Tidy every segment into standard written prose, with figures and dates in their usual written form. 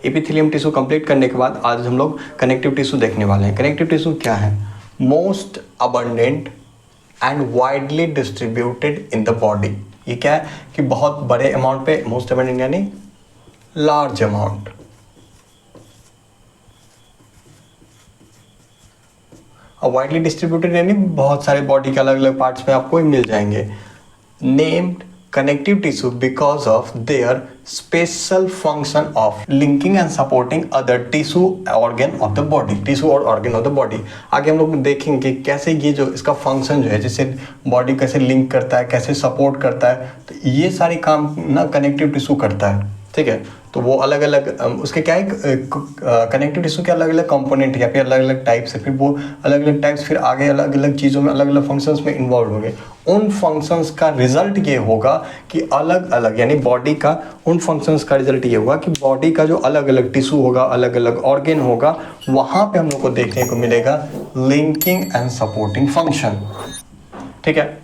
Epithelium tissue complete करने के बाद आज हम लोग कनेक्टिव टिश्यू देखने वाले हैं। कनेक्टिव टिश्यू क्या है? Most abundant and widely distributed in the body. ये क्या है कि बहुत बड़े अमाउंट पे, मोस्ट अबंडेंट यानी लार्ज अमाउंट, और वाइडली डिस्ट्रीब्यूटेड यानी बहुत सारे बॉडी के अलग अलग पार्ट्स में आपको मिल जाएंगे। Named connective tissue because of their special function of linking and supporting other tissue organ of the body, tissue और organ of the body। आगे हम लोग देखेंगे कैसे ये जो इसका फंक्शन जो है, जैसे बॉडी कैसे लिंक करता है, कैसे सपोर्ट करता है, तो ये सारे काम ना कनेक्टिव टिश्यू करता है। ठीक है, तो वो अलग अलग उसके क्या है, कनेक्टिव टिश्यू के अलग अलग कंपोनेंट या फिर अलग अलग टाइप्स है, फिर वो अलग अलग टाइप्स फिर आगे अलग अलग चीज़ों में अलग अलग फंक्शंस में इन्वॉल्व होंगे। उन फंक्शंस का रिजल्ट ये होगा कि अलग अलग, यानी बॉडी का उन फंक्शंस का रिजल्ट ये होगा कि बॉडी का जो अलग अलग टिश्यू होगा, अलग अलग ऑर्गेन होगा, वहाँ पे हम लोग को देखने को मिलेगा लिंकिंग एंड सपोर्टिंग फंक्शन। ठीक है,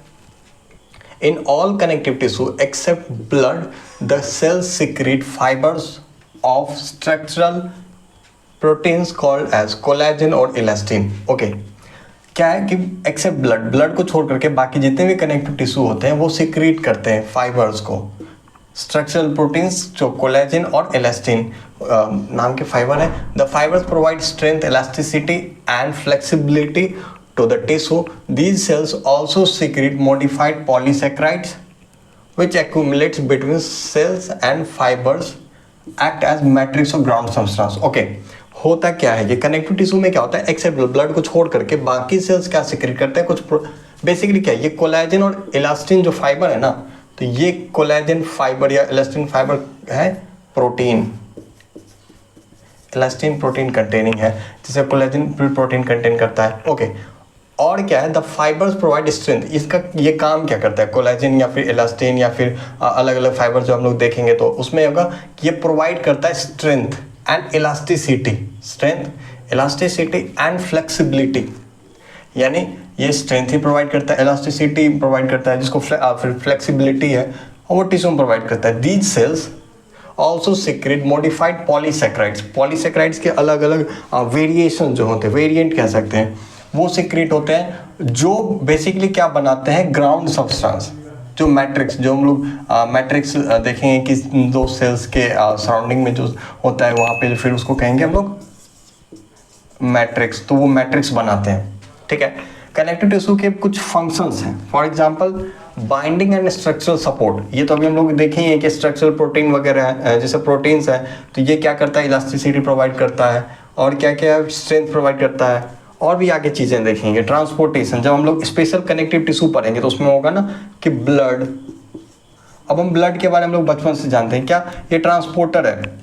in all connective tissue except blood, the cells secrete fibers of structural proteins called as collagen और elastin। Okay, क्या है कि एक्सेप्ट ब्लड को छोड़ करके बाकी जितने भी कनेक्टिव टिश्यू होते हैं वो सिक्रीट करते हैं फाइबर्स को, स्ट्रक्चरल प्रोटीन्स जो कोलेजन और इलास्टिन नाम के फाइबर है। The fibres provide strength, elasticity and flexibility to the tissue. These cells also secrete modified polysaccharides which accumulates between cells and fibers, act as matrix of ground substance। Okay, होता क्या है ये connective tissue में, क्या होता है, except blood को छोड़ करके बाकी सेल्स क्या सिक्रेट करते हैं, कुछ बेसिकली क्या है, ये कोलेजन और इलास्टिन जो फाइबर है ना, तो ये कोलेजन फाइबर या इलास्टिन फाइबर है प्रोटीन, इलास्टिन प्रोटीन कंटेनिंग है, जिसे कोलेजन प्रोटीन कंटेन करता है। ओके, और क्या है, द फाइबर्स प्रोवाइड स्ट्रेंथ। इसका ये काम क्या करता है, कोलेजन या फिर इलास्टिन या फिर अलग अलग फाइबर जो हम लोग देखेंगे तो उसमें होगा कि ये प्रोवाइड करता है strength and elasticity, strength, elasticity and flexibility. यानी ये स्ट्रेंथ ही प्रोवाइड करता है, इलास्टिसिटी प्रोवाइड करता है, जिसको फिर फ्लेक्सिबिलिटी है और वो टिश्यू में प्रोवाइड करता है। These cells also secrete modified polysaccharides. Polysaccharides के अलग अलग वेरिएशन जो होते हैं, वेरिएंट कह सकते हैं, वो सिक्रेट होते हैं जो बेसिकली क्या बनाते हैं, ग्राउंड सब्सटेंस, जो मैट्रिक्स, जो हम लोग मैट्रिक्स देखेंगे कि दो सेल्स के सराउंडिंग में जो होता है वहाँ पे फिर उसको कहेंगे हम लोग मैट्रिक्स, तो वो मैट्रिक्स बनाते हैं। ठीक है, कनेक्टिव टिश्यू के कुछ फंक्शंस हैं, for example binding and structural support. ये तो अभी हम लोग देखेंगे कि स्ट्रक्चरल प्रोटीन वगैरह है, जैसे प्रोटीन्स है, तो ये क्या करता है, इलास्टिसिटी प्रोवाइड करता है, और क्या क्या स्ट्रेंथ प्रोवाइड करता है, और भी आगे चीज़ें देखेंगे। ट्रांसपोर्टेशन, जब हम लोग स्पेशल कनेक्टिव टिश्यू पढ़ेंगे तो उसमें होगा ना कि ब्लड, अब हम ब्लड के बारे में हम लोग बचपन से जानते हैं, क्या ये ट्रांसपोर्टर है,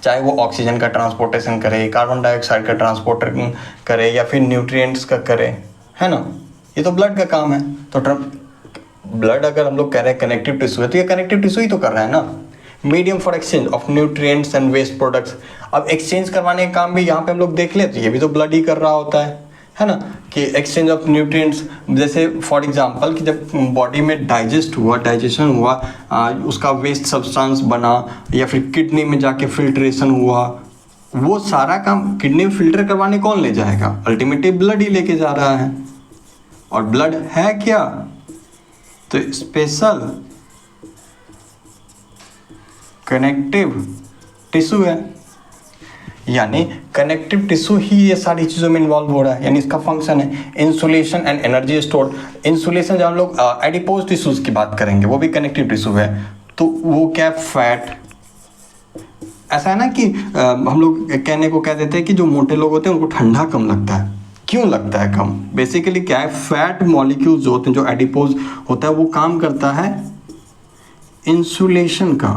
चाहे वो ऑक्सीजन का ट्रांसपोर्टेशन करे, कार्बन डाइऑक्साइड का ट्रांसपोर्टर करे, या फिर न्यूट्रिएंट्स का करे, है ना, ये तो ब्लड का काम है। तो ब्लड अगर हम लोग कह रहे हैं कनेक्टिव टिश्यू है, तो ये कनेक्टिव टिश्यू ही तो कर रहा है ना। Medium for exchange of nutrients and waste products. अब एक्सचेंज करवाने का काम भी यहाँ पे हम लोग देख ले, तो ये भी तो ब्लड ही कर रहा होता है ना, कि एक्सचेंज ऑफ न्यूट्रिएंट्स, जैसे फॉर एग्जांपल कि जब बॉडी में डाइजेशन हुआ, उसका वेस्ट सब्सटेंस बना, या फिर किडनी में जाके फिल्ट्रेशन हुआ, वो सारा काम किडनी में फिल्टर करवाने कौन ले जाएगा, अल्टीमेटली ब्लड ही लेके जा रहा है। और ब्लड है क्या, तो स्पेशल कनेक्टिव टिश्यू है, यानी कनेक्टिव टिश्यू ही ये सारी चीज़ों में इन्वॉल्व हो रहा है, यानी इसका फंक्शन है insulation and energy store. Insulation जब हम लोग एडिपोज टिश्यूज की बात करेंगे, वो भी कनेक्टिव टिश्यू है, तो वो क्या, फैट, ऐसा है ना कि हम लोग कहने को कह देते हैं कि जो मोटे लोग होते हैं उनको ठंडा कम लगता है। क्यों लगता है कम, बेसिकली क्या है, फैट मॉलिक्यूल्स जो होते हैं, जो एडिपोज होता है, वो काम करता है इंसुलेशन का।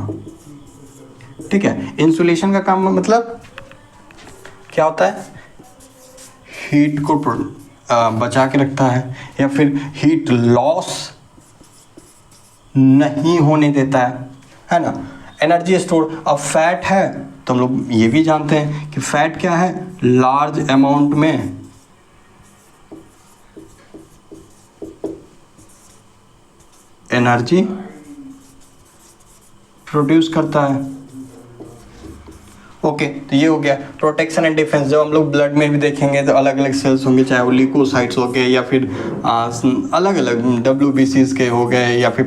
ठीक है, इंसुलेशन का काम मतलब क्या होता है, हीट को बचा के रखता है, या फिर हीट लॉस नहीं होने देता है ना। एनर्जी स्टोर, अब फैट है तो हम लोग ये भी जानते हैं कि फैट क्या है, लार्ज अमाउंट में एनर्जी प्रोड्यूस करता है। ओके तो ये हो गया प्रोटेक्शन एंड डिफेंस। जब हम लोग ब्लड में भी देखेंगे तो अलग अलग सेल्स होंगे, चाहे वो ल्यूकोसाइट्स हो गए या फिर अलग अलग WBCs के हो गए या फिर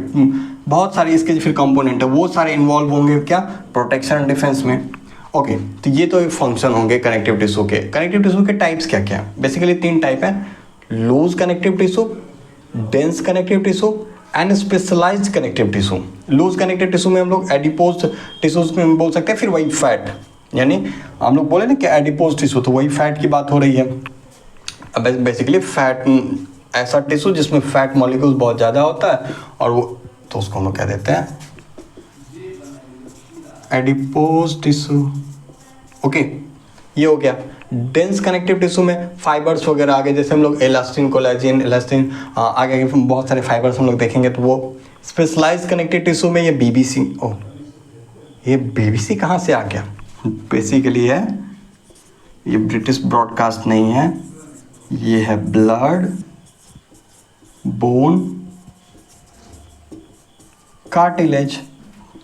बहुत सारे इसके फिर कंपोनेंट है, वो सारे इन्वॉल्व होंगे क्या, प्रोटेक्शन एंड डिफेंस में। ओके तो ये तो एक फंक्शन होंगे कनेक्टिव टिश्यू के। कनेक्टिव टिश्यू के टाइप्स क्या क्या है, बेसिकली 3 टाइप है, loose connective tissue, dense connective tissue and specialised connective tissue. Loose connective tissue में हम लोग एडिपोज टिश्यूज में बोल सकते हैं, फिर वही फैट, यानी हम लोग बोले ना कि एडिपोज टिश्यू, तो वही फैट की बात हो रही है। अब बेसिकली फैट ऐसा टिश्यू जिसमें फैट मॉलिक्यूल्स बहुत ज़्यादा होता है और वो, तो उसको हम लोग कह देते हैं एडिपोज टिश्यू। ओके ये हो गया। डेंस कनेक्टिव टिश्यू में फाइबर्स वगैरह आगे, जैसे हम लोग एलास्टिन, कोलेजिन, एलास्टिन, आगे बहुत सारे फाइबर्स हम लोग देखेंगे तो वो। स्पेशलाइज्ड कनेक्टिव टिश्यू में ये BBC, ओ ये BBC कहाँ से आ गया, बेसिकली है ये ब्रिटिश ब्रॉडकास्ट नहीं है, ये है ब्लड बोन कार्टिलेज,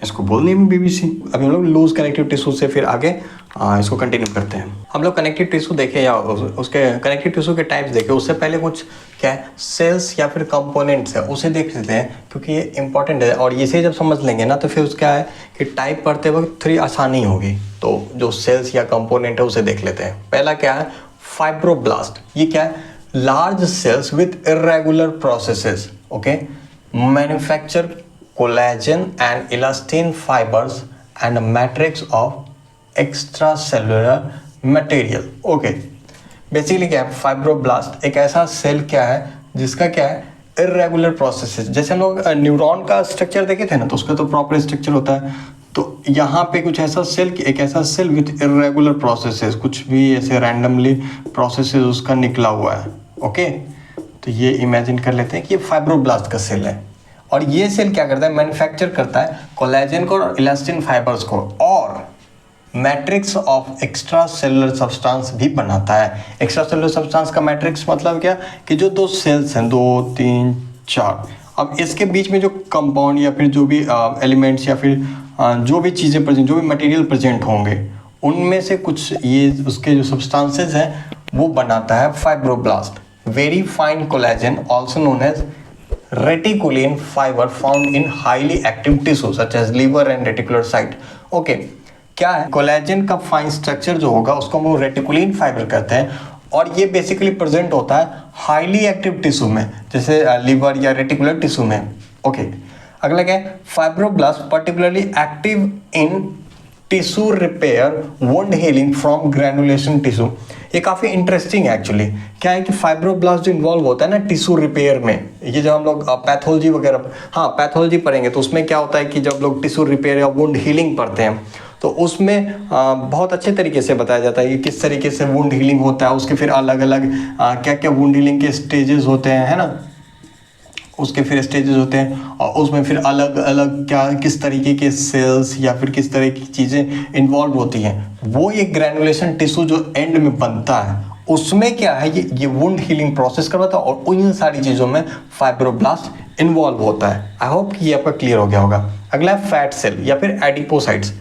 इसको बोलने में BBC। अभी हम लोग लूज कनेक्टिव टिश्यू से फिर आगे इसको कंटिन्यू करते हैं। हम लोग कनेक्टिव टिश्यू देखे या उसके कनेक्टिव टिश्यू के टाइप्स देखे, उससे पहले कुछ क्या है सेल्स या फिर कंपोनेंट्स है उसे देख लेते हैं, क्योंकि ये इंपॉर्टेंट है और इसे जब समझ लेंगे ना तो फिर उसका है कि टाइप पढ़ते वक्त थोड़ी आसानी होगी। तो जो सेल्स या कंपोनेंट है उसे देख लेते हैं। पहला क्या है, फाइब्रोब्लास्ट। ये क्या है, large cells with irregular processes, okay, manufacture collagen and elastin fibres and matrix of extra cellular material. Okay basically क्या है, फाइब्रोब्लास्ट एक ऐसा सेल क्या है जिसका क्या है इरेगुलर प्रोसेसेस। जैसे हम लोग न्यूरॉन का स्ट्रक्चर देखे थे ना, तो उसका तो प्रॉपर स्ट्रक्चर होता है, तो यहाँ पे कुछ ऐसा सेल, एक ऐसा सेल विथ इरेगुलर प्रोसेसेस, कुछ भी ऐसे रैंडमली प्रोसेसेस उसका निकला हुआ है। ओके तो ये इमेजिन कर लेते हैं कि ये फाइब्रोब्लास्ट का सेल है और ये सेल क्या करता है, मैन्युफैक्चर करता है कोलेजन को और इलास्टिन फाइबर्स को और matrix of extra cellular substance भी बनाता है। एक्स्ट्रा सेलुलर सब्सटेंस का मैट्रिक्स मतलब क्या कि जो 2 सेल्स हैं, 2, 3, 4, अब इसके बीच में जो कंपाउंड या फिर जो भी एलिमेंट्स या फिर जो भी चीज़ें प्रेजेंट, जो भी मटेरियल प्रेजेंट होंगे, उनमें से कुछ ये उसके जो सब्सटेंसेस हैं वो बनाता है fibroblast. Very fine collagen also known as reticulin fibre found in highly active tissue such as liver and reticular site. Okay क्या है, कोलेजन का फाइन स्ट्रक्चर जो होगा उसको हम रेटिकुलिन फाइबर कहते हैं और ये बेसिकली प्रेजेंट होता है हाईली एक्टिव टिश्यू में, जैसे लीवर या रेटिकुलर टिश्यू में। ओके अगला क्या है, fibroblast particularly active in tissue repair wound healing from granulation tissue. ये काफ़ी इंटरेस्टिंग है एक्चुअली। क्या है कि फाइब्रोब्लास्ट जो इन्वॉल्व होता है ना टिश्यू रिपेयर में, ये जब हम लोग पैथोलॉजी वगैरह, हाँ पैथोलॉजी पढ़ेंगे तो उसमें क्या होता है कि जब लोग टिश्यू रिपेयर या वुंड हीलिंग पढ़ते हैं तो उसमें बहुत अच्छे तरीके से बताया जाता है कि किस तरीके से वुंड हीलिंग होता है, उसके फिर अलग अलग क्या क्या वुंड हीलिंग के स्टेजेस होते हैं, है ना, उसके फिर स्टेजेस होते हैं और उसमें फिर अलग अलग क्या किस तरीके के सेल्स या फिर किस तरह की चीज़ें इन्वॉल्व होती हैं। वो ये ग्रैनुलेशन टिश्यू जो एंड में बनता है उसमें क्या है, ये वुंड हीलिंग प्रोसेस करवाता है और उन सारी चीज़ों में फाइब्रोब्लास्ट इन्वॉल्व होता है। आई होप कि ये आपका क्लियर हो गया होगा। अगला है फैट सेल या फिर एडिपोसाइट्स।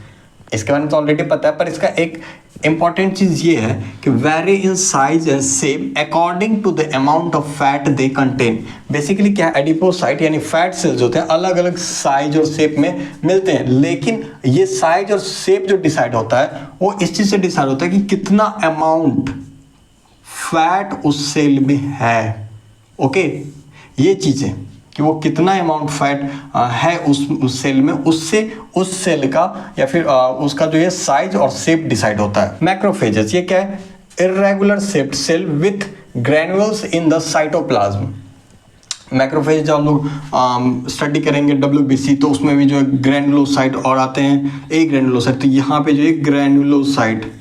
इसके बारे में तो ऑलरेडी पता है, पर इसका एक इंपॉर्टेंट चीज ये है कि vary in size and shape according to the amount of fat they contain. Basically क्या है, एडिपोसाइट यानी फैट सेल्स होते हैं अलग अलग साइज और शेप में मिलते हैं, लेकिन ये साइज और शेप जो डिसाइड होता है वो इस चीज से डिसाइड होता है कि कितना अमाउंट फैट उस सेल में है। ओके ये चीजें कि वो कितना अमाउंट फैट है उस सेल में, उससे उस सेल का या फिर उसका जो ये साइज और शेप डिसाइड होता है। मैक्रोफेजेस ये क्या है, irregular shaped cell with granules in the cytoplasm. Macrophage जब हम लोग स्टडी करेंगे WBC तो उसमें भी जो है ग्रैनुलोसाइट और आते हैं, एक ग्रैनुलोसाइट, तो यहाँ पे जो है ग्रैनुलोसाइट,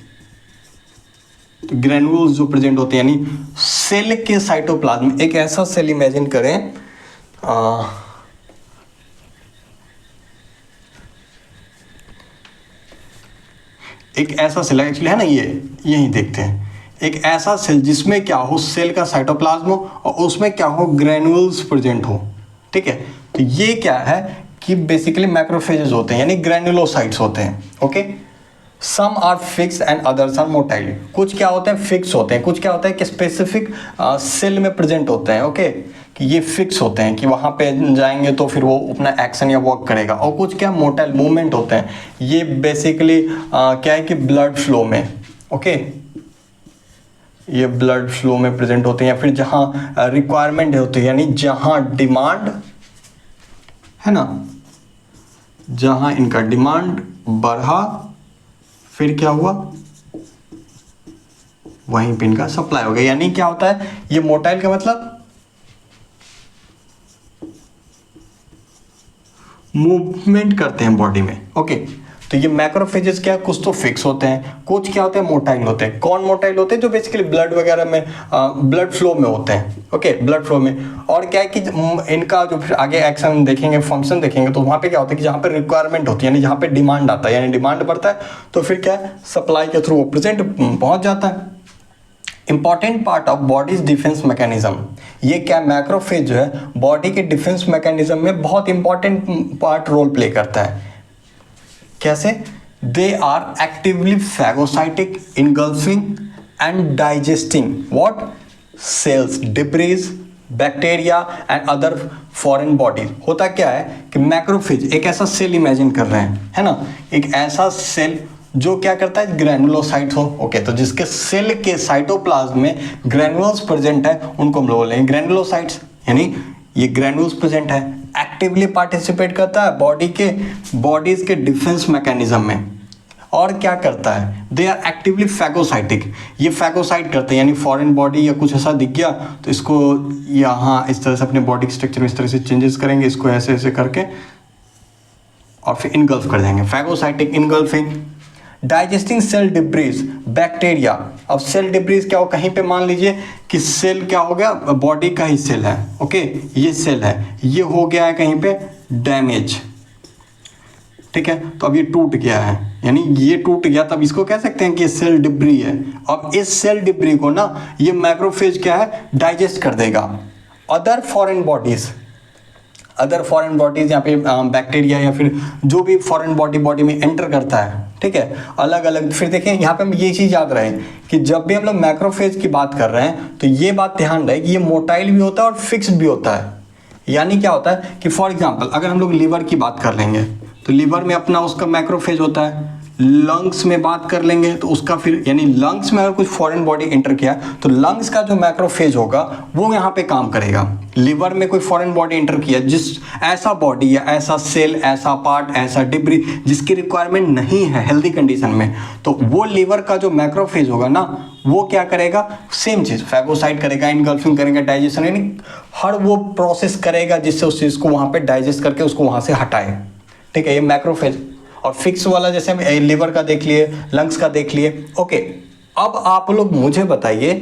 तो ग्रैनुल्स जो प्रेजेंट होते हैं यानी सेल के साइटोप्लाज्म। एक ऐसा सेल इमेजिन करें एक ऐसा सेल एक्चुअली है ना, ये यही देखते हैं, एक ऐसा सेल जिसमें क्या हो सेल का साइटोप्लाज्म हो और उसमें क्या हो ग्रैनुल्स प्रेजेंट हो। ठीक है, तो ये क्या है कि बेसिकली मैक्रोफेजेस होते हैं यानी ग्रैनुलोसाइट्स होते हैं। Okay some are fix and others are motile. कुछ क्या होते हैं फिक्स होते हैं, कुछ क्या होता है कि स्पेसिफिक सेल में प्रेजेंट होते हैं, ओके कि ये फिक्स होते हैं कि वहाँ पे जाएंगे तो फिर वो अपना एक्शन या वर्क करेगा। और कुछ क्या मोटाइल मूवमेंट होते हैं, ये बेसिकली क्या है कि ब्लड फ्लो में, ओके ये ब्लड फ्लो में प्रेजेंट होते हैं या फिर जहाँ रिक्वायरमेंट होती है, यानी जहाँ डिमांड है ना, जहाँ इनका डिमांड बढ़ा फिर क्या हुआ, वहीं पे इनका सप्लाई हो गया। यानी क्या होता है ये मोटाइल का मतलब मूवमेंट करते हैं बॉडी में, ओके तो ये मैक्रोफेजेस क्या कुछ तो फिक्स होते हैं, कुछ क्या होते हैं मोटाइल होते हैं। कौन मोटाइल होते हैं? जो बेसिकली ब्लड वगैरह में ब्लड फ्लो में होते हैं, ओके ब्लड फ्लो में। और क्या है कि इनका जो फिर आगे एक्शन देखेंगे, फंक्शन देखेंगे, तो वहाँ पे क्या होता है कि जहाँ पे रिक्वायरमेंट होती है, यानी जहाँ पे डिमांड आता है, यानी डिमांड बढ़ता है तो फिर क्या है सप्लाई के थ्रू वो प्रेजेंट पहुँच जाता है। Important part of bodies defence mechanism, ये क्या मैक्रोफेज जो है बॉडी के डिफेंस मैकेनिज्म में बहुत इंपॉर्टेंट पार्ट रोल प्ले करता है। कैसे? They are actively phagocytic, engulfing and digesting what cells, debris, bacteria and other foreign body. होता क्या है कि मैक्रोफेज एक ऐसा सेल इमेजिन कर रहे हैं, है ना, एक ऐसा सेल जो क्या करता है ग्रैनुलोसाइट हो, ओके तो जिसके सेल के साइटोप्लाज्म में ग्रैनुल्स प्रेजेंट है उनको हम लोग बोलेंगे ग्रैनुलोसाइट्स। यानी ये ग्रैनुल्स प्रेजेंट है, एक्टिवली पार्टिसिपेट करता है बॉडीज के डिफेंस मैकेनिज्म में। और क्या करता है? दे आर एक्टिवली फैगोसाइटिक, ये फैगोसाइट करते हैं, यानी फॉरेन बॉडी या कुछ ऐसा दिख गया तो इसको यहाँ इस तरह से अपने बॉडी के स्ट्रक्चर में इस तरह से चेंजेस करेंगे, इसको ऐसे ऐसे करके और फिर इनगल्फ कर देंगे, phagocytic engulfing. Digesting cell debris, bacteria. अब सेल डिब्रीज क्या हो, कहीं पे मान लीजिए कि सेल क्या हो गया बॉडी का ही सेल है, ओके ये सेल है, ये हो गया है कहीं पे डैमेज, ठीक है तो अब ये टूट गया है, यानी ये टूट गया तब इसको कह सकते हैं कि ये सेल डिब्री है। अब इस सेल डिब्री को ना ये मैक्रोफेज क्या है डाइजेस्ट कर देगा। अदर फॉरेन बॉडीज यहाँ पे बैक्टीरिया या फिर जो भी फॉरेन बॉडी में एंटर करता है, ठीक है अलग अलग। फिर देखें यहाँ पे हम ये चीज़ याद रहे कि जब भी हम लोग मैक्रोफेज की बात कर रहे हैं तो ये बात ध्यान रहे कि ये मोटाइल भी होता है और फिक्स्ड भी होता है। यानी क्या होता है कि फॉर एग्जांपल अगर हम लोग लीवर की बात कर लेंगे तो लीवर में अपना उसका मैक्रोफेज होता है। लंग्स में बात कर लेंगे तो उसका फिर यानी लंग्स में अगर कुछ फॉरेन बॉडी एंटर किया तो लंग्स का जो मैक्रोफेज होगा वो यहाँ पे काम करेगा। लिवर में कोई फॉरेन बॉडी एंटर किया, जिस ऐसा बॉडी या ऐसा सेल, ऐसा पार्ट, ऐसा डिब्री जिसकी रिक्वायरमेंट नहीं है हेल्दी कंडीशन में, तो वो लीवर का जो मैक्रोफेज होगा ना वो क्या करेगा, सेम चीज़ फैगोसाइट करेगा, इनगल्फिंग करेगा, डाइजेशन यानी हर वो प्रोसेस करेगा जिससे उस चीज़ को वहाँ पे डाइजेस्ट करके उसको वहाँ से हटाए, ठीक है ये मैक्रोफेज। और फिक्स वाला जैसे हम लिवर का देख लिए, लंग्स का देख लिए, ओके। अब आप लोग मुझे बताइए,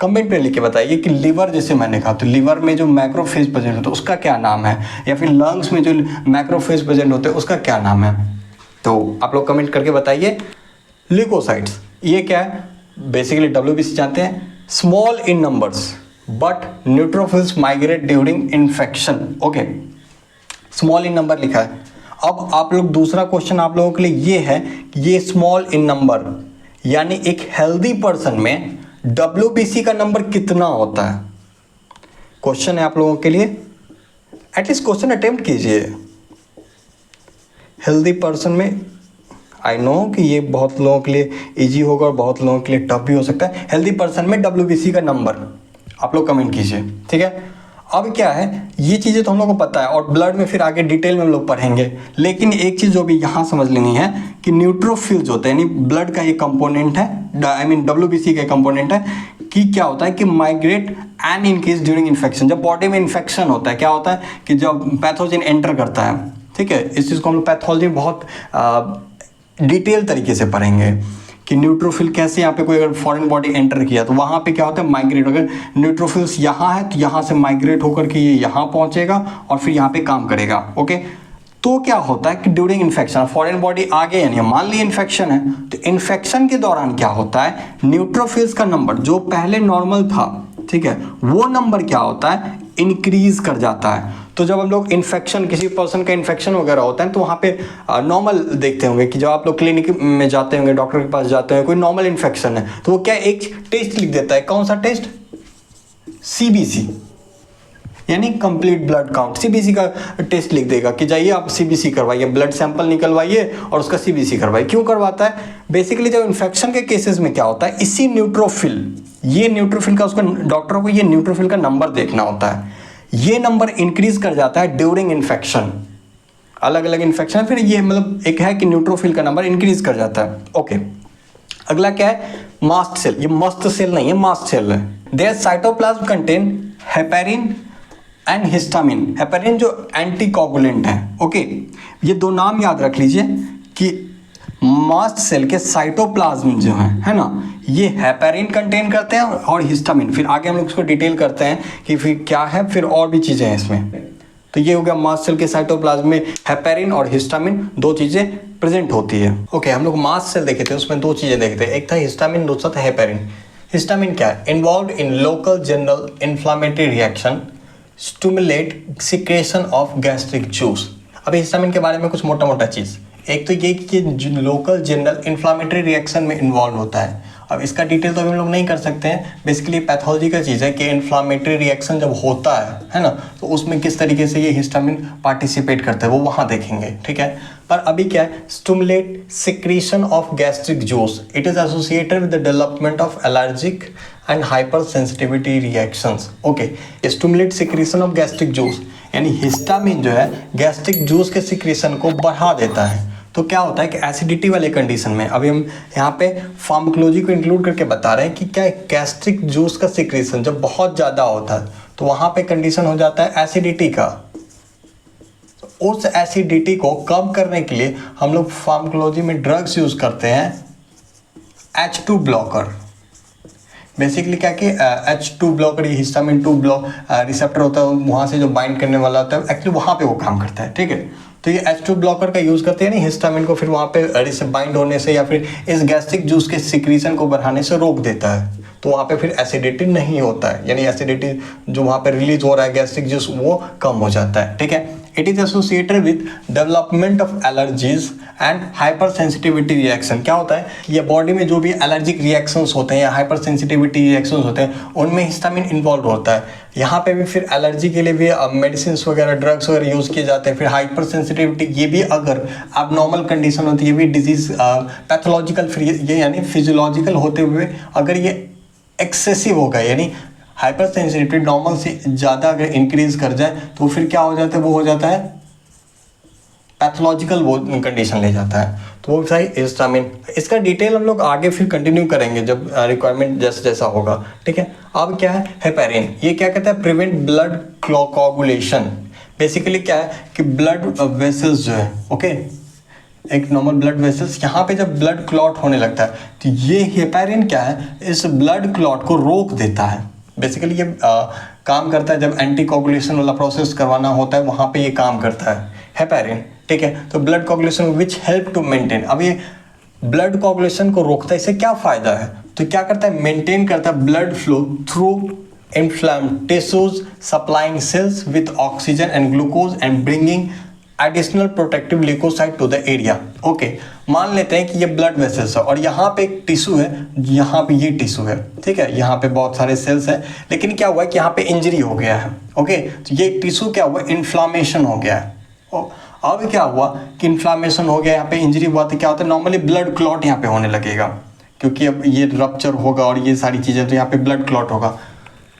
कमेंट में लिख के बताइए कि लिवर जैसे मैंने कहा तो लिवर में जो मैक्रोफेज प्रेजेंट होता है उसका क्या नाम है, या फिर लंग्स में जो मैक्रोफेज प्रेजेंट होते हैं उसका क्या नाम है, तो आप लोग कमेंट करके बताइए। ल्यूकोसाइट्स ये क्या है, बेसिकली WBC जानते हैं, small in numbers but neutrophils migrate during infection, okay small in number लिखा है। अब आप लोग दूसरा क्वेश्चन आप लोगों के लिए ये है कि ये स्मॉल इन नंबर यानी एक हेल्दी पर्सन में WBC का नंबर कितना होता है, क्वेश्चन है आप लोगों के लिए। एटलीस्ट क्वेश्चन अटेम्प्ट कीजिए। हेल्दी पर्सन में आई नो कि ये बहुत लोगों के लिए इजी होगा और बहुत लोगों के लिए टफ भी हो सकता है। हेल्दी पर्सन में WBC का नंबर आप लोग कमेंट कीजिए, ठीक है। अब क्या है ये चीज़ें तो हम लोग को पता है और ब्लड में फिर आगे डिटेल में हम लोग पढ़ेंगे, लेकिन एक चीज़ जो भी यहाँ समझ लेनी है कि न्यूट्रोफिल्स होते हैं यानी ब्लड का ये कंपोनेंट है, आई मीन WBC का कंपोनेंट है कि क्या होता है कि migrate and in case during infection. जब बॉडी में इन्फेक्शन होता है क्या होता है कि जब पैथोजन एंटर करता है, ठीक है इस चीज़ को हम लोग पैथोलॉजी में बहुत डिटेल तरीके से पढ़ेंगे कि न्यूट्रोफिल कैसे यहाँ पे कोई अगर फॉरेन बॉडी एंटर किया तो वहाँ पे क्या होता है माइग्रेट, अगर न्यूट्रोफिल्स यहाँ है तो यहाँ से माइग्रेट होकर के ये यहाँ पहुँचेगा और फिर यहाँ पे काम करेगा, ओके। तो क्या होता है कि ड्यूरिंग इन्फेक्शन फॉरेन बॉडी आगे यानी मान ली इन्फेक्शन है तो इन्फेक्शन के दौरान क्या होता है न्यूट्रोफिल्स का नंबर जो पहले नॉर्मल था, ठीक है वो नंबर क्या होता है इंक्रीज कर जाता है। तो जब हम लोग इन्फेक्शन, किसी पर्सन का इन्फेक्शन वगैरह होता है तो वहाँ पे नॉर्मल देखते होंगे कि जब आप लोग क्लिनिक में जाते होंगे, डॉक्टर के पास जाते हैं, कोई नॉर्मल इन्फेक्शन है तो वो क्या एक टेस्ट लिख देता है। कौन सा टेस्ट? CBC, यानी कंप्लीट ब्लड काउंट। CBC का टेस्ट लिख देगा कि जाइए आप CBC करवाइए, ब्लड सैंपल निकलवाइए और उसका CBC करवाइए। क्यों करवाता है? बेसिकली जब इन्फेक्शन के केसेस में क्या होता है, इसी न्यूट्रोफिल, ये न्यूट्रोफिल का, उसका डॉक्टर को ये न्यूट्रोफिल का नंबर देखना होता है। ये नंबर इंक्रीज कर जाता है ड्यूरिंग इन्फेक्शन। अलग अलग इन्फेक्शन है, फिर ये मतलब एक है कि न्यूट्रोफिल का नंबर इंक्रीज कर जाता है। ओके, अगला क्या है? Mast cell. ये मस्त सेल नहीं है, मास्ट सेल है। Their cytoplasm contain heparin and histamine. Heparin जो एंटीकोगुलेंट है, ओके, ये दो नाम याद रख लीजिए कि मास्ट सेल के साइटोप्लाज्म जो है ना, ये हेपेरिन कंटेन करते हैं और हिस्टामिन। फिर आगे हम लोग इसको डिटेल करते हैं कि फिर क्या है, फिर और भी चीज़ें हैं इसमें। तो ये हो गया मास्ट सेल के साइटोप्लाज्म में हेपेरिन और हिस्टामिन, दो चीज़ें प्रेजेंट होती है। ओके, हम लोग मास्ट सेल देखे थे, उसमें दो चीज़ें देखे थे, एक था हिस्टामिन, दूसरा था हेपेरिन। हिस्टामिन क्या है? Involve in local general inflammatory reaction, stimulate secretion of gastric juice. अभी हिस्टामिन के बारे में कुछ मोटा मोटा चीज़, एक तो ये कि लोकल जनरल इन्फ्लामेटरी रिएक्शन में इन्वॉल्व होता है। अब इसका डिटेल तो अभी हम लोग नहीं कर सकते हैं, बेसिकली पैथोलॉजी का चीज़ है कि इन्फ्लामेटरी रिएक्शन जब होता है ना, तो उसमें किस तरीके से ये हिस्टामिन पार्टिसिपेट करता है वो वहाँ देखेंगे, ठीक है। पर अभी क्या है? Stimulate secretion of gastric juice, it is associated with the development of allergic and hyper sensitivity reactions. Okay, stimulate secretion of gastric juice, यानी हिस्टामिन जो है गैस्ट्रिक जूस के सिक्रीशन को बढ़ा देता है। तो क्या होता है कि एसिडिटी वाले कंडीशन में, अभी हम यहाँ पे फार्माकोलॉजी को इंक्लूड करके बता रहे हैं कि क्या गैस्ट्रिक जूस का सिक्रीशन जब बहुत ज़्यादा होता है तो वहाँ पे कंडीशन हो जाता है एसिडिटी का। उस एसिडिटी को कम करने के लिए हम लोग फार्माकोलॉजी में ड्रग्स यूज करते हैं, H2 ब्लॉकर। बेसिकली क्या कि H2 ब्लॉकर, ये हिस्टामिन 2 ब्लॉक रिसेप्टर होता है, वहाँ से जो बाइंड करने वाला होता है, एक्चुअली वहाँ पे वो काम करता है, ठीक है। तो ये H2 ब्लॉकर का यूज़ करते हैं नहीं हिस्टामिन को, फिर वहाँ पे बाइंड होने से या फिर इस गैस्ट्रिक जूस के सिक्रीशन को बढ़ाने से रोक देता है। तो वहाँ पे फिर एसिडिटी नहीं होता है, यानी एसिडिटी जो वहाँ पे रिलीज हो रहा है गैस्ट्रिक जूस वो कम हो जाता है, ठीक है। It is associated with development of allergies and hyper sensitivity reaction. क्या होता है? ये बॉडी में जो भी एलर्जिक रिएक्शंस होते हैं या हाइपर सेंसिटिविटी रिएक्शंस होते हैं उनमें हिस्टामिन इन्वॉल्व होता है। यहाँ पे भी फिर एलर्जी के लिए भी मेडिसिन वगैरह, ड्रग्स वगैरह यूज़ किए जाते हैं। फिर हाइपर सेंसिटिविटी, ये भी अगर एबनॉर्मल कंडीशन होती है, ये भी डिजीज पैथोलॉजिकल, फिर ये यानी फिजियोलॉजिकल होते हुए अगर ये एक्सेसिव होगा, यानी हाइपर सेंसिटिविटी नॉर्मल से ज़्यादा अगर इंक्रीज कर जाए तो फिर क्या हो जाता है? वो हो जाता है पैथोलॉजिकल वो कंडीशन ले जाता है। तो वो सही हिस्टामिन, इसका डिटेल हम लोग आगे फिर कंटिन्यू करेंगे जब रिक्वायरमेंट जैसा जैसा होगा, ठीक है। अब क्या है? हेपेरिन, ये क्या कहता है? Prevent blood coagulation. बेसिकली क्या है कि ब्लड वेसल्स जो है, ओके, एक नॉर्मल ब्लड वेसल्स, यहाँ पे जब ब्लड क्लॉट होने लगता है तो ये हेपेरिन क्या है? इस ब्लड क्लॉट को रोक देता है। बेसिकली ये काम करता है जब एंटी कोगुलेशन वाला प्रोसेस करवाना होता है, वहाँ पे ये काम करता है हेपेरिन, ठीक है। तो blood coagulation which help to maintain, अब ये ब्लड कोगुलेशन को रोकता है, इससे क्या फायदा है? तो क्या करता है? मेंटेन करता है blood flow through inflamed tissues, supplying cells with oxygen and glucose and bringing additional protective leucocyte to the area. Okay, मान लेते हैं कि ये ब्लड वेसल्स है और यहाँ पे एक टिश्यू है, यहाँ पे ये टिश्यू है, ठीक है, यहाँ पे बहुत सारे सेल्स हैं, लेकिन क्या हुआ है कि यहाँ पे इंजरी हो गया है। ओके, तो ये टिश्यू क्या हुआ? इन्फ्लामेशन हो गया है। अब क्या हुआ कि इन्फ्लामेशन हो गया, यहाँ पे इंजरी हुआ, तो क्या होता है? नॉर्मली ब्लड क्लॉट यहाँ पे होने लगेगा, क्योंकि अब ये रप्चर होगा और ये सारी चीज़ें, तो यहाँ पे ब्लड क्लॉट होगा।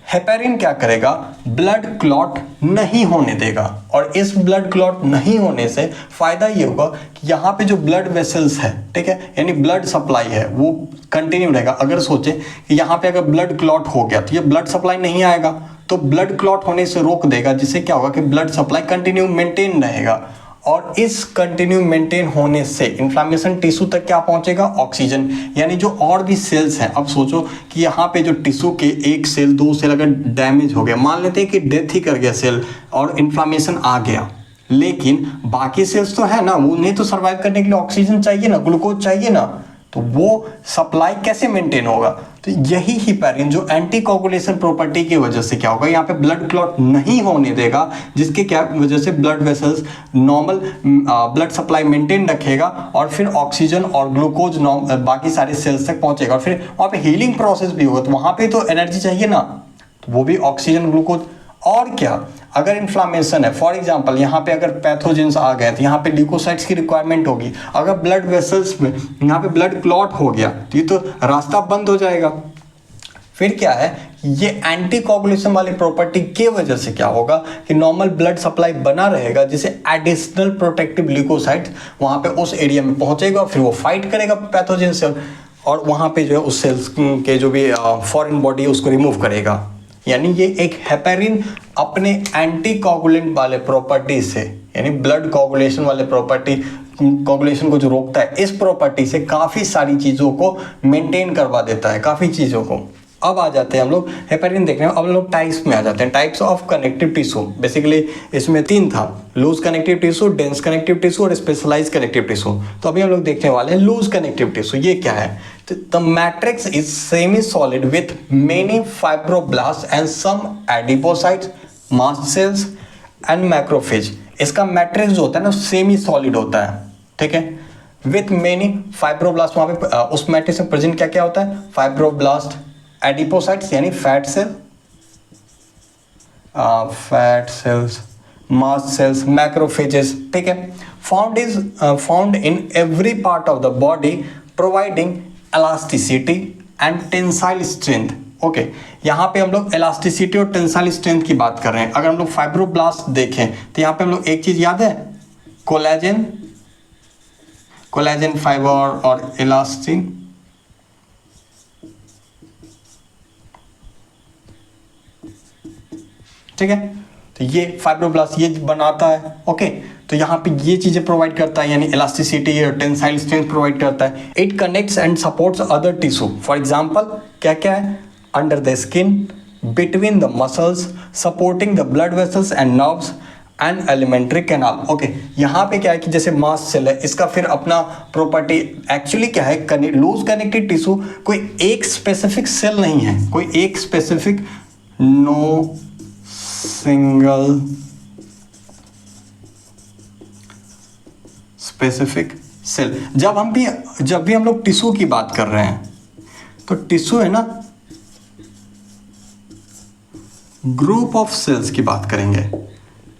हेपेरिन क्या करेगा? ब्लड क्लॉट नहीं होने देगा, और इस ब्लड क्लॉट नहीं होने से फायदा ये होगा कि यहाँ पे जो ब्लड वेसल्स है, ठीक है, यानी ब्लड सप्लाई है, वो कंटिन्यू रहेगा। अगर सोचे कि यहाँ पे अगर ब्लड क्लॉट हो गया तो ये ब्लड सप्लाई नहीं आएगा, तो ब्लड क्लॉट होने से रोक देगा, जिससे क्या होगा कि ब्लड सप्लाई कंटिन्यू मेंटेन रहेगा। और इस कंटिन्यू मेंटेन होने से इन्फ्लामेशन टिश्यू तक क्या पहुंचेगा? ऑक्सीजन, यानी जो और भी सेल्स हैं। अब सोचो कि यहाँ पे जो टिश्यू के एक सेल, दो सेल अगर डैमेज हो गया, मान लेते हैं कि डेथ ही कर गया सेल और इन्फ्लामेशन आ गया, लेकिन बाकी सेल्स तो है ना, उन्हें तो सर्वाइव करने के लिए ऑक्सीजन चाहिए ना, ग्लूकोज चाहिए ना, तो वो सप्लाई कैसे मेंटेन होगा? तो यही हिपैरिन जो एंटी कोगुलेशन प्रॉपर्टी की वजह से क्या होगा, यहाँ पे ब्लड क्लॉट नहीं होने देगा, जिसके क्या वजह से blood vessels normal blood supply maintain रखेगा और फिर ऑक्सीजन और ग्लूकोज बाकी सारे सेल्स तक पहुंचेगा और फिर वहाँ पे हीलिंग प्रोसेस भी होगा। तो वहाँ पे तो एनर्जी चाहिए ना, तो वो भी ऑक्सीजन ग्लूकोज। और क्या, अगर इन्फ्लामेशन है, फॉर एग्जांपल यहाँ पे अगर पैथोजेंस आ गए तो यहाँ पे ल्यूकोसाइट्स की रिक्वायरमेंट होगी। अगर ब्लड वेसल्स में यहाँ पे ब्लड क्लॉट हो गया तो ये तो रास्ता बंद हो जाएगा। फिर क्या है, ये एंटी कोगुलेशन वाली प्रॉपर्टी के वजह से क्या होगा कि नॉर्मल ब्लड सप्लाई बना रहेगा, जिसे एडिशनल प्रोटेक्टिव ल्यूकोसाइट्स वहाँ पे उस एरिया में पहुंचेगा, फिर वो फाइट करेगा पैथोजेन से और वहाँ पे जो है उस सेल्स के जो भी फॉरेन बॉडी उसको रिमूव करेगा। यानी ये एक हेपेरिन अपने एंटी कोगुलेंट वाले प्रॉपर्टी से, यानी ब्लड कोगुलेशन वाले प्रॉपर्टी, कोगुलेशन को जो रोकता है, इस प्रॉपर्टी से काफ़ी सारी चीज़ों को मेंटेन करवा देता है, काफ़ी चीज़ों को। अब आ जाते हैं हम लोग हेपेरिन देखने में, अब हम लोग टाइप्स में आ जाते हैं, types of connective tissue. Basically इसमें 3 था, loose connective tissue, dense connective tissue और स्पेशलाइज कनेक्टिव टिश्यू। तो अभी हम लोग देखने वाले हैं लूज कनेक्टिव टिश्यू। ये क्या है? The matrix is semi solid with many fibroblast and some adipocytes, mast cells and macrophage. इसका मैट्रिक्स जो होता है ना सेमी सॉलिड होता है, ठीक है, विथ मेनी फाइब्रोब्लास्ट। वहां पे उस मैट्रिक्स में प्रेजेंट क्या क्या होता है? फाइब्रोब्लास्ट, एडिपोसाइट्स यानी fat cells, mast cells, macrophages, ठीक है। Found in every part of the body, providing elasticity and tensile strength. Okay, यहाँ पे हम लोग इलास्टिसिटी और टेंसाइल स्ट्रेंथ की बात कर रहे हैं। अगर हम लोग फाइब्रोब्लास्ट देखें तो यहाँ पे हम लोग एक चीज याद है, कोलेजन फाइबर और इलास्टिन, ठीक है। तो ये फाइब्रोब्लास्ट ये बनाता है, ओके। तो यहाँ पे ये चीजें प्रोवाइड करता है, यानी इलास्टिसिटी और टेंसाइल स्ट्रेंथ प्रोवाइड करता है। It connects and supports other tissue, for example क्या क्या है? Under the skin, between the muscles, supporting the blood vessels and nerves and alimentary canal. Okay, यहाँ पे क्या है कि जैसे मास्ट सेल है, इसका फिर अपना प्रॉपर्टी एक्चुअली क्या है, लूज कनेक्टिव टिश्यू कोई एक स्पेसिफिक सेल नहीं है, कोई एक specific, no single specific cell. जब भी हम लोग टिश्यू की बात कर रहे हैं तो टिश्यू है ना, ग्रुप ऑफ सेल्स की बात करेंगे,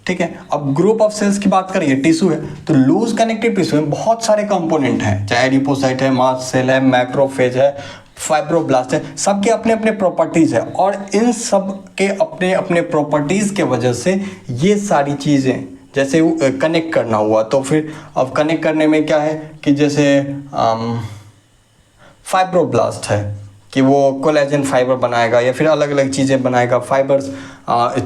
ठीक है। अब ग्रुप ऑफ सेल्स की बात करेंगे, टिश्यू है तो लूज कनेक्टिव टिश्यू में बहुत सारे कंपोनेंट हैं, चाहे एडिपोसाइट है, मास्ट सेल है, मैक्रोफेज है, फाइब्रोब्लास्ट है, सबके अपने अपने प्रॉपर्टीज है और इन सब के अपने अपने प्रॉपर्टीज के वजह से ये सारी चीज़ें जैसे कनेक्ट करना हुआ, तो फिर अब कनेक्ट करने में क्या है कि जैसे फाइब्रोब्लास्ट है कि वो कोलेजन फाइबर बनाएगा या फिर अलग अलग चीज़ें बनाएगा, फाइबर्स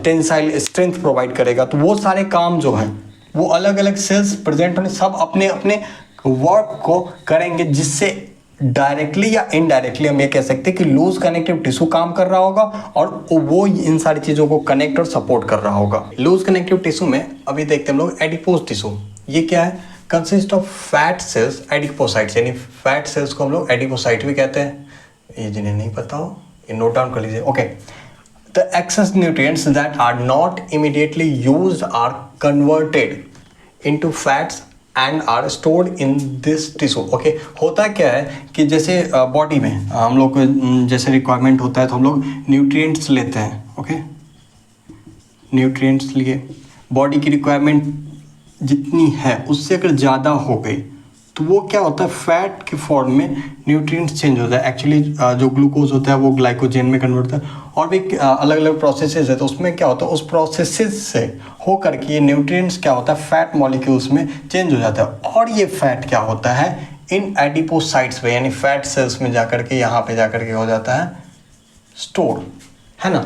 टेंसाइल स्ट्रेंथ प्रोवाइड करेगा। तो वो सारे काम जो हैं वो अलग अलग सेल्स प्रेजेंट होने सब अपने अपने वर्क को करेंगे, जिससे डायरेक्टली या इनडायरेक्टली हम ये कह सकते हैं कि लूज कनेक्टिव टिश्यू काम कर रहा होगा और वो इन सारी चीज़ों को कनेक्ट और सपोर्ट कर रहा होगा। लूज कनेक्टिव टिश्यू में अभी देखते हैं हम लोग एडिपोज टिश्यू। ये क्या है? Consist of fat cells, adipocytes, यानी फैट सेल्स को हम लोग एडिपोसाइट भी कहते हैं। ये जिन्हें नहीं पता हो ये नोट डाउन कर लीजिए, okay. The excess nutrients that are not immediately used are converted into fats and are stored in this tissue. Okay, होता क्या है कि जैसे बॉडी में हम लोग को जैसे रिक्वायरमेंट होता है तो हम लोग न्यूट्रिएंट्स लेते हैं, ओके। न्यूट्रिएंट्स लिए बॉडी की रिक्वायरमेंट जितनी है उससे अगर ज़्यादा हो गई तो वो क्या होता है, फैट के फॉर्म में न्यूट्रिएंट्स चेंज होता है। एक्चुअली जो ग्लूकोज होता है वो ग्लाइकोजन में कन्वर्ट होता है और भी अलग अलग प्रोसेसेस है। तो उसमें क्या होता है, उस प्रोसेसेस से हो करके ये न्यूट्रिएंट्स क्या होता है, फैट मॉलिक्यूल्स में चेंज हो जाता है और ये फैट क्या होता है, इन एडिपोसाइट्स पे यानी फैट सेल्स में जाकर के यहाँ पे जाकर के हो जाता है स्टोर, है ना।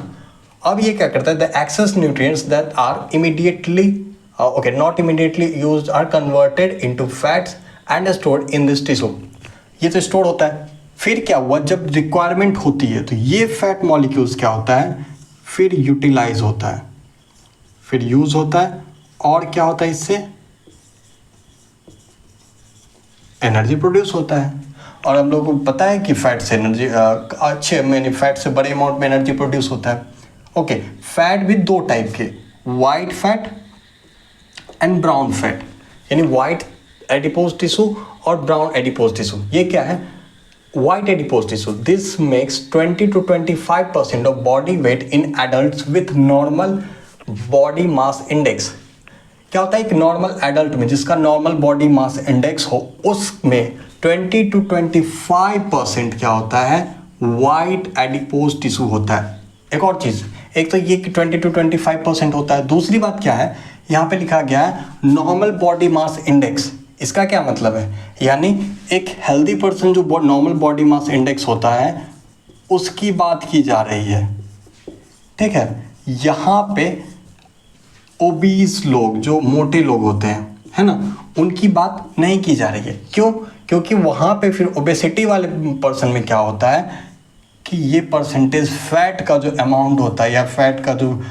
अब ये क्या करता है, the excess nutrients that are immediately not immediately used are converted into fats and stored in this tissue. ये तो स्टोर होता है। फिर क्या हुआ, जब रिक्वायरमेंट होती है तो ये फैट मॉलिक्यूल्स क्या होता है, फिर यूटिलाइज होता है, फिर यूज होता है और क्या होता है, इससे एनर्जी प्रोड्यूस होता है। और हम लोगों को पता है कि फैट से एनर्जी अच्छे मैंने फैट से बड़े अमाउंट में एनर्जी प्रोड्यूस होता है। ओके, फैट भी दो टाइप के, white fat and brown fat, यानी वाइट एडिपोज टिश्यू और ब्राउन एडिपोज टिश्यू। ये क्या है? White adipose tissue, this makes 20 to 25% of body weight in adults with normal body mass index. क्या होता है? एक नॉर्मल एडल्ट में जिसका नॉर्मल बॉडी मास इंडेक्स हो, उसमें 20 to 25% क्या होता है? वाइट एडिपोज टिश्यू होता है। एक और चीज़, एक तो ये कि 20 to 25% होता है। दूसरी बात क्या है? यहाँ पे लिखा गया है नॉर्मल बॉडी मास इंडेक्स। इसका क्या मतलब है? यानी एक हेल्दी पर्सन जो नॉर्मल बॉडी मास इंडेक्स होता है उसकी बात की जा रही है, ठीक है। यहाँ पे ओबीस लोग, जो मोटे लोग होते हैं, है ना, उनकी बात नहीं की जा रही है। क्यों? क्योंकि वहाँ पे फिर ओबेसिटी वाले पर्सन में क्या होता है कि ये परसेंटेज फैट का जो अमाउंट होता है या फैट का जो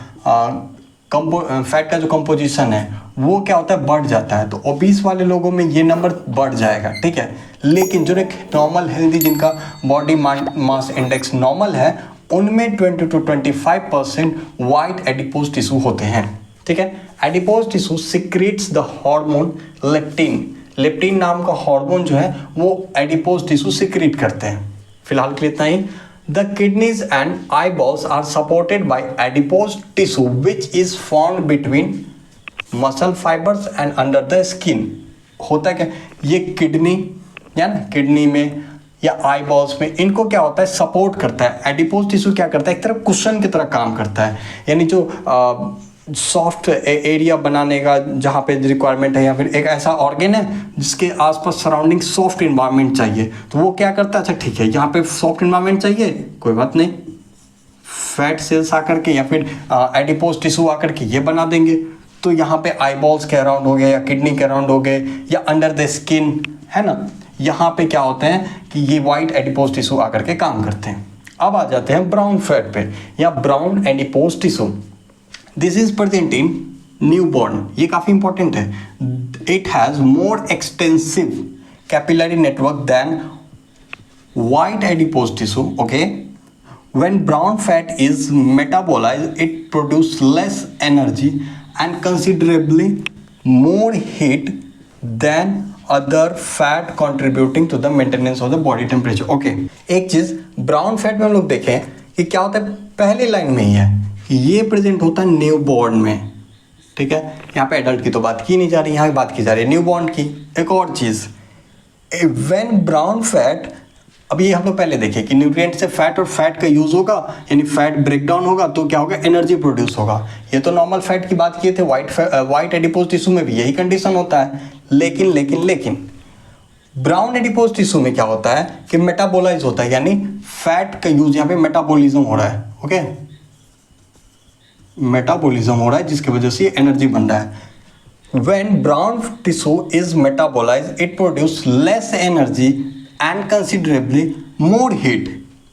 कंपोजिशन है वो क्या होता है? बढ़ जाता है। तो ओबीस वाले लोगों में ये नंबर बढ़ जाएगा, ठीक है। लेकिन जो एक नॉर्मल हेल्दी जिनका बॉडी मास इंडेक्स नॉर्मल है उनमें 20 to 25% वाइट एडिपोज टिश्यू होते हैं, ठीक है। Adipose tissue secretes the hormone leptin. Leptin नाम का हार्मोन जो है वो एडिपोज टिश्यू सिक्रेट करते हैं। फिलहाल के लिए इतना ही। The kidneys and eyeballs are supported by adipose tissue which is formed between muscle fibers and under the skin। होता क्या? ये किडनी या ना किडनी में या आई बॉल्स में इनको क्या होता है? सपोर्ट करता है। एडिपोज टिश्यू क्या करता है? एक तरह कुशन की तरह काम करता है, यानी जो सॉफ्ट एरिया बनाने का जहाँ पे रिक्वायरमेंट है, या फिर एक ऐसा ऑर्गेन है जिसके आसपास सराउंडिंग सॉफ्ट इन्वायरमेंट चाहिए, तो वो क्या करता है? अच्छा ठीक है, यहाँ पे सॉफ्ट इन्वायरमेंट चाहिए, कोई बात नहीं, फैट सेल्स आकर के या फिर एडिपोज टिश्यू आकर के ये बना देंगे। तो यहाँ पे आईबॉल्स के अराउंड हो गए या किडनी के अराउंड हो गए या अंडर द स्किन, है ना, यहाँ पे क्या होते हैं कि ये वाइट एडिपोज टिश्यू आकर के काम करते हैं। अब आ जाते हैं ब्राउन फैट पे या brown adipose tissue. This is present in newborn. ये काफी इंपॉर्टेंट है। It has more extensive capillary network than white adipose tissue. Okay, when brown fat is metabolized it produces less energy and considerably more heat than other fat contributing to the maintenance of the body temperature. Okay, एक चीज brown fat में हम लोग देखें कि क्या होता है, पहली लाइन में ही है कि ये प्रेजेंट होता है न्यूबॉर्न में, ठीक है। यहाँ पे एडल्ट की तो बात की नहीं जा रही, यहाँ की बात की जा रही है न्यूबॉर्न की। एक और चीज, व्हेन ब्राउन फैट, अब ये हम लोग पहले देखें कि न्यूट्रिएंट से फैट और फैट का यूज होगा, यानी फैट ब्रेक डाउन होगा तो क्या होगा? एनर्जी प्रोड्यूस होगा। ये तो नॉर्मल फैट की बात किए थे, वाइट एडिपोज टिश्यू में भी यही कंडीशन होता है। लेकिन ब्राउन एडिपोज टिश्यू में क्या होता है कि मेटाबोलाइज होता है, यानी फैट का यूज, यहाँ पे मेटाबॉलिज्म हो रहा है। ओके, मेटाबॉलिज्म हो रहा है जिसकी वजह से एनर्जी बन रहा है। When brown tissue is metabolized, it produces less energy and considerably more heat।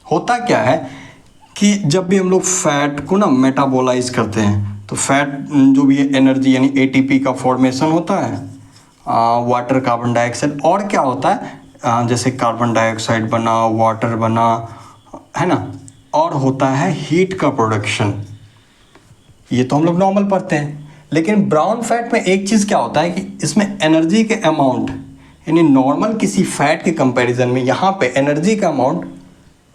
होता क्या है कि जब भी हम लोग फैट को ना मेटाबोलाइज करते हैं तो फैट जो भी एनर्जी यानी एटीपी का फॉर्मेशन होता है, वाटर, कार्बन डाइऑक्साइड, और क्या होता है जैसे कार्बन डाइऑक्साइड बना, वाटर बना, है ना, और होता है हीट का प्रोडक्शन। ये तो हम लोग नॉर्मल पढ़ते हैं। लेकिन ब्राउन फैट में एक चीज़ क्या होता है कि इसमें एनर्जी के अमाउंट, यानी नॉर्मल किसी फैट के कंपैरिजन में यहाँ पे एनर्जी का अमाउंट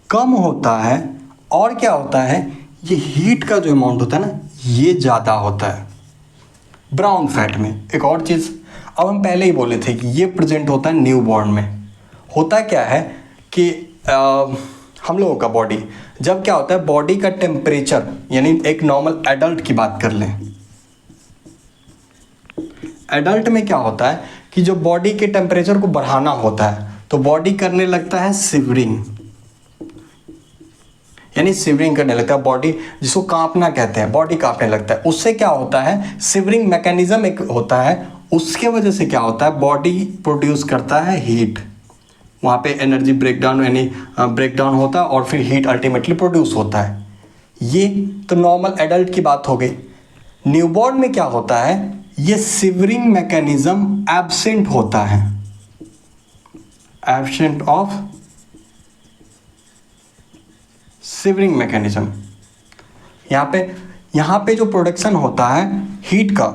कम होता है, और क्या होता है, ये हीट का जो अमाउंट होता है ना ये ज़्यादा होता है ब्राउन फैट में। एक और चीज़, अब हम पहले ही बोले थे कि ये प्रेजेंट होता है न्यूबॉर्न में। होता क्या है कि हम लोगों का बॉडी, जब क्या होता है, बॉडी का टेम्परेचर, यानी एक नॉर्मल एडल्ट की बात कर लें, एडल्ट में क्या होता है कि जो बॉडी के टेम्परेचर को बढ़ाना होता है तो बॉडी करने लगता है सिवरिंग, यानी सिवरिंग करने लगता है बॉडी, जिसको कांपना कहते हैं, बॉडी कांपने लगता है। उससे क्या होता है, सिवरिंग मैकेनिज्म एक होता है, उसके वजह से क्या होता है, बॉडी प्रोड्यूस करता है हीट। वहाँ पे एनर्जी ब्रेकडाउन, यानी ब्रेकडाउन होता है और फिर हीट अल्टीमेटली प्रोड्यूस होता है। ये तो नॉर्मल एडल्ट की बात हो गई। न्यूबॉर्न में क्या होता है, ये सिवरिंग मैकेनिज्म एब्सेंट होता है, एब्सेंट ऑफ सिवरिंग मैकेनिज्म। यहाँ पे जो प्रोडक्शन होता है हीट का,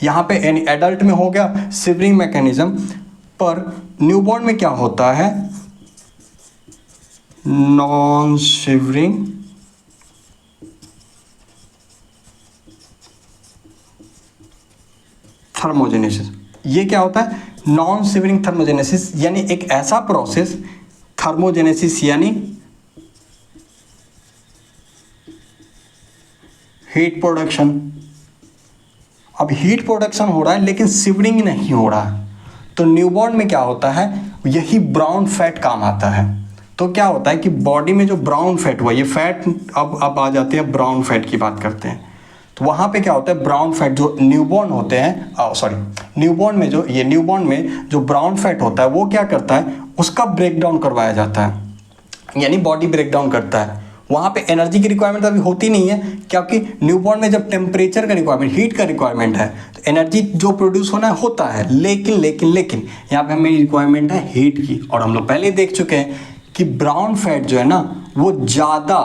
यहाँ पे एडल्ट में हो गया सिवरिंग मैकेनिज्म, पर न्यूबॉर्न में क्या होता है, नॉन सिवरिंग थर्मोजेनेसिस। ये क्या होता है, नॉन सिवरिंग थर्मोजेनेसिस, यानी एक ऐसा प्रोसेस, थर्मोजेनेसिस यानी हीट प्रोडक्शन। अब हीट प्रोडक्शन हो रहा है लेकिन सिवरिंग नहीं हो रहा है, तो न्यूबॉर्न में क्या होता है, यही ब्राउन फैट काम आता है। तो क्या होता है कि बॉडी में जो ब्राउन फैट हुआ, ये फैट अब आ जाते हैं, ब्राउन फैट की बात करते हैं। तो वहाँ पे क्या होता है, ब्राउन फैट जो न्यूबॉर्न होते हैं, न्यूबॉर्न में जो ब्राउन फैट होता है वो क्या करता है, उसका ब्रेकडाउन करवाया जाता है, यानी बॉडी ब्रेकडाउन करता है। वहाँ पे एनर्जी की रिक्वायरमेंट अभी होती नहीं है, क्योंकि न्यूबॉर्न में जब टेम्परेचर का रिक्वायरमेंट, हीट का रिक्वायरमेंट है, तो एनर्जी जो प्रोड्यूस होना होता है, लेकिन यहाँ पे हमें रिक्वायरमेंट है हीट की। और हम लोग पहले देख चुके हैं कि ब्राउन फैट जो है ना वो ज़्यादा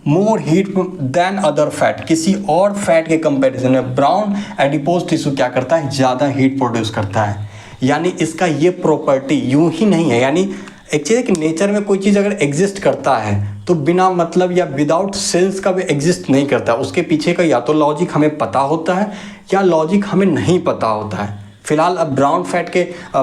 more heat than other fat, किसी और फैट के कंपैरिजन में ब्राउन एडिपोज टिश्यू क्या करता है, ज़्यादा हीट प्रोड्यूस करता है। यानी इसका ये प्रॉपर्टी यूं ही नहीं है, यानी एक चीज़ है कि नेचर में कोई चीज़ अगर एग्जिस्ट करता है तो बिना मतलब या विदाउट सेल्स का भी एग्जिस्ट नहीं करता, उसके पीछे का या तो लॉजिक हमें पता होता है या लॉजिक हमें नहीं पता होता है। फिलहाल अब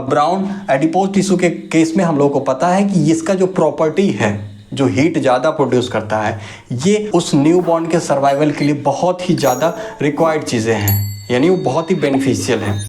ब्राउन एडिपोज टिश्यू के केस में हम लोगों को पता है कि इसका जो प्रॉपर्टी है, जो हीट ज़्यादा प्रोड्यूस करता है, ये उस न्यूबॉर्न के सर्वाइवल के लिए बहुत ही ज़्यादा रिक्वायर्ड चीज़ें हैं, यानी वो बहुत ही बेनिफिशियल हैं।